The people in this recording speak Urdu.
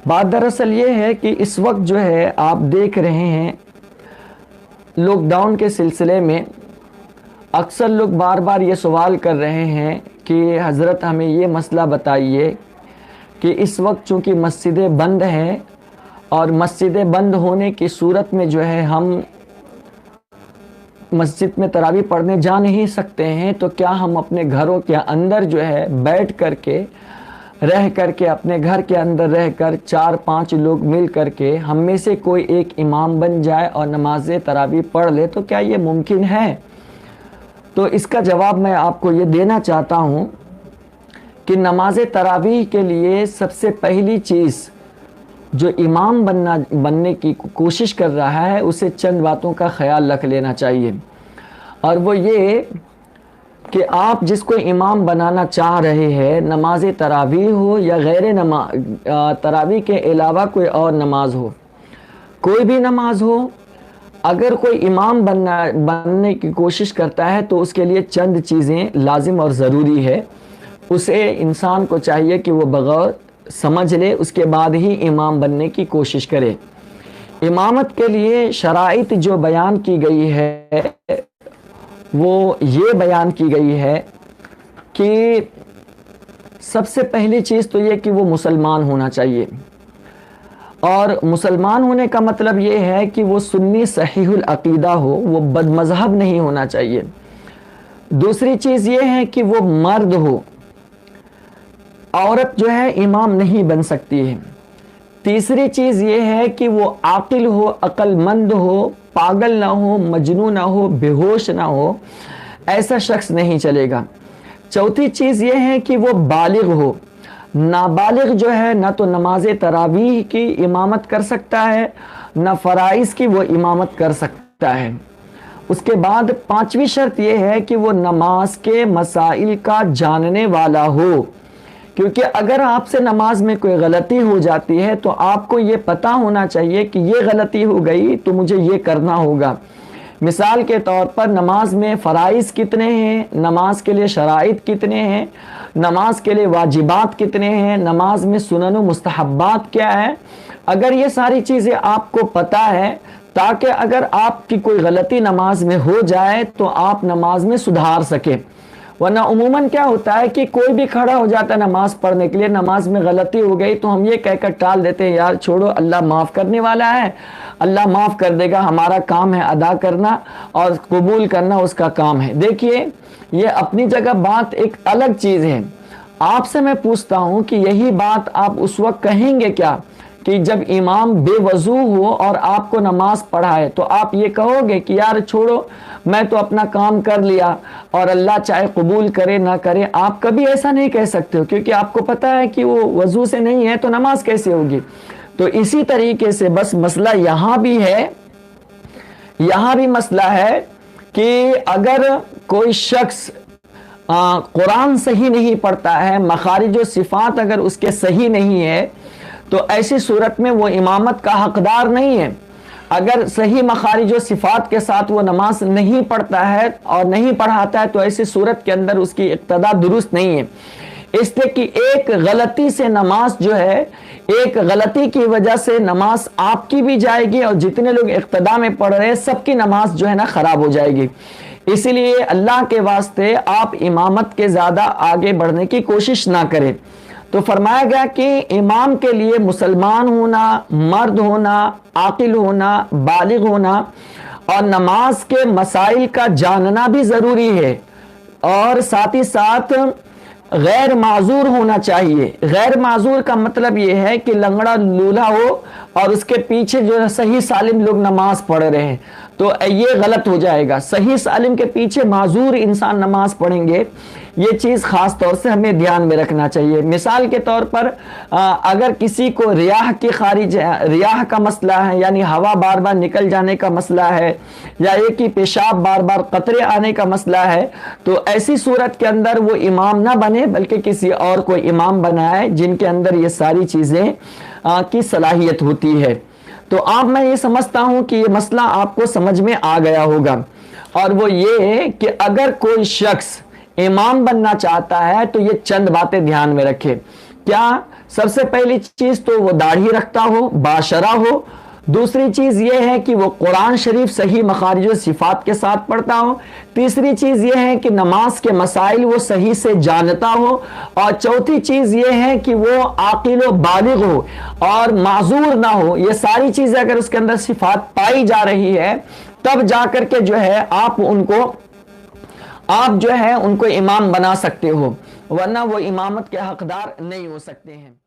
بات دراصل یہ ہے کہ اس وقت جو ہے آپ دیکھ رہے ہیں لاک ڈاؤن کے سلسلے میں اکثر لوگ بار بار یہ سوال کر رہے ہیں کہ حضرت ہمیں یہ مسئلہ بتائیے کہ اس وقت چونکہ مسجدیں بند ہیں اور مسجدیں بند ہونے کی صورت میں جو ہے ہم مسجد میں تراویح پڑھنے جا نہیں سکتے ہیں، تو کیا ہم اپنے گھروں کے اندر جو ہے بیٹھ کر کے رہ کر کے اپنے گھر کے اندر رہ کر 4-5 لوگ مل کر کے ہم میں سے کوئی ایک امام بن جائے اور نماز تراویح پڑھ لے، تو کیا یہ ممکن ہے؟ تو اس کا جواب میں آپ کو یہ دینا چاہتا ہوں کہ نماز تراویح کے لیے سب سے پہلی چیز جو امام بننے کی کوشش کر رہا ہے اسے چند باتوں کا خیال رکھ لینا چاہیے، اور وہ یہ کہ آپ جس کو امام بنانا چاہ رہے ہیں، نماز تراویح ہو یا غیر تراویح کے علاوہ کوئی اور نماز ہو، کوئی بھی نماز ہو، اگر کوئی امام بننے کی کوشش کرتا ہے تو اس کے لیے چند چیزیں لازم اور ضروری ہے۔ اسے انسان کو چاہیے کہ وہ بغور سمجھ لے، اس کے بعد ہی امام بننے کی کوشش کرے۔ امامت کے لیے شرائط جو بیان کی گئی ہے وہ یہ بیان کی گئی ہے کہ سب سے پہلی چیز تو یہ کہ وہ مسلمان ہونا چاہیے، اور مسلمان ہونے کا مطلب یہ ہے کہ وہ سنی صحیح العقیدہ ہو، وہ بد مذہب نہیں ہونا چاہیے۔ دوسری چیز یہ ہے کہ وہ مرد ہو، عورت جو ہے امام نہیں بن سکتی ہے۔ تیسری چیز یہ ہے کہ وہ عاقل ہو، عقل مند ہو، پاگل نہ ہو، مجنون نہ ہو، بے ہوش نہ ہو، ایسا شخص نہیں چلے گا۔ چوتھی چیز یہ ہے کہ وہ بالغ ہو۔ نابالغ جو ہے نہ تو نماز تراویح کی امامت کر سکتا ہے، نہ فرائض کی وہ امامت کر سکتا ہے۔ اس کے بعد پانچویں شرط یہ ہے کہ وہ نماز کے مسائل کا جاننے والا ہو، کیونکہ اگر آپ سے نماز میں کوئی غلطی ہو جاتی ہے تو آپ کو یہ پتہ ہونا چاہیے کہ یہ غلطی ہو گئی تو مجھے یہ کرنا ہوگا۔ مثال کے طور پر نماز میں فرائض کتنے ہیں، نماز کے لیے شرائط کتنے ہیں، نماز کے لیے واجبات کتنے ہیں، نماز میں سنن و مستحبات کیا ہے، اگر یہ ساری چیزیں آپ کو پتہ ہے تاکہ اگر آپ کی کوئی غلطی نماز میں ہو جائے تو آپ نماز میں سدھار سکیں۔ ورنہ عموماً کیا ہوتا ہے کہ کوئی بھی کھڑا ہو جاتا ہے نماز پڑھنے کے لیے، نماز میں غلطی ہو گئی تو ہم یہ کہہ کر ٹال دیتے ہیں، یار چھوڑو، اللہ معاف کرنے والا ہے، اللہ معاف کر دے گا، ہمارا کام ہے ادا کرنا اور قبول کرنا اس کا کام ہے۔ دیکھیے یہ اپنی جگہ بات ایک الگ چیز ہے۔ آپ سے میں پوچھتا ہوں کہ یہی بات آپ اس وقت کہیں گے کیا کہ جب امام بے وضو ہو اور آپ کو نماز پڑھائے تو آپ یہ کہو گے کہ یار چھوڑو، میں تو اپنا کام کر لیا اور اللہ چاہے قبول کرے نہ کرے؟ آپ کبھی ایسا نہیں کہہ سکتے ہو، کیونکہ آپ کو پتہ ہے کہ وہ وضو سے نہیں ہے تو نماز کیسے ہوگی۔ تو اسی طریقے سے بس مسئلہ یہاں بھی ہے، یہاں بھی مسئلہ ہے کہ اگر کوئی شخص قرآن صحیح نہیں پڑھتا ہے، مخارج و صفات اگر اس کے صحیح نہیں ہے تو ایسی صورت میں وہ امامت کا حقدار نہیں ہے۔ اگر صحیح مخارج و صفات کے ساتھ وہ نماز نہیں پڑھتا ہے اور نہیں پڑھاتا ہے تو ایسی صورت کے اندر اس کی اقتداء درست نہیں ہے، اس لیے کہ ایک غلطی سے نماز جو ہے، ایک غلطی کی وجہ سے نماز آپ کی بھی جائے گی اور جتنے لوگ اقتداء میں پڑھ رہے ہیں سب کی نماز جو ہے نا خراب ہو جائے گی۔ اسی لیے اللہ کے واسطے آپ امامت کے زیادہ آگے بڑھنے کی کوشش نہ کریں۔ تو فرمایا گیا کہ امام کے لیے مسلمان ہونا، مرد ہونا، عاقل ہونا، بالغ ہونا اور نماز کے مسائل کا جاننا بھی ضروری ہے، اور ساتھ ہی ساتھ غیر معذور ہونا چاہیے۔ غیر معذور کا مطلب یہ ہے کہ لنگڑا لولہا ہو اور اس کے پیچھے جو ہے صحیح سالم لوگ نماز پڑھ رہے ہیں تو یہ غلط ہو جائے گا۔ صحیح سالم کے پیچھے معذور انسان نماز پڑھیں گے، یہ چیز خاص طور سے ہمیں دھیان میں رکھنا چاہیے۔ مثال کے طور پر اگر کسی کو ریاح کا مسئلہ ہے، یعنی ہوا بار بار نکل جانے کا مسئلہ ہے، یا یہ کہ پیشاب بار بار قطرے آنے کا مسئلہ ہے، تو ایسی صورت کے اندر وہ امام نہ بنے بلکہ کسی اور کو امام بنائے جن کے اندر یہ ساری چیزیں کی صلاحیت ہوتی ہے۔ تو میں یہ سمجھتا ہوں کہ یہ مسئلہ آپ کو سمجھ میں آ گیا ہوگا، اور وہ یہ کہ اگر کوئی شخص امام بننا چاہتا ہے تو یہ چند باتیں دھیان میں رکھے۔ کیا؟ سب سے پہلی چیز تو وہ داڑھی رکھتا ہو، باشرہ ہو۔ دوسری چیز یہ ہے کہ وہ قرآن شریف صحیح مخارج و صفات کے ساتھ پڑھتا ہو۔ تیسری چیز یہ ہے کہ نماز کے مسائل وہ صحیح سے جانتا ہو۔ اور چوتھی چیز یہ ہے کہ وہ عاقل و بالغ ہو اور معذور نہ ہو۔ یہ ساری چیزیں اگر اس کے اندر صفات پائی جا رہی ہے تب جا کر کے جو ہے آپ جو ہے ان کو امام بنا سکتے ہو، ورنہ وہ امامت کے حقدار نہیں ہو سکتے ہیں۔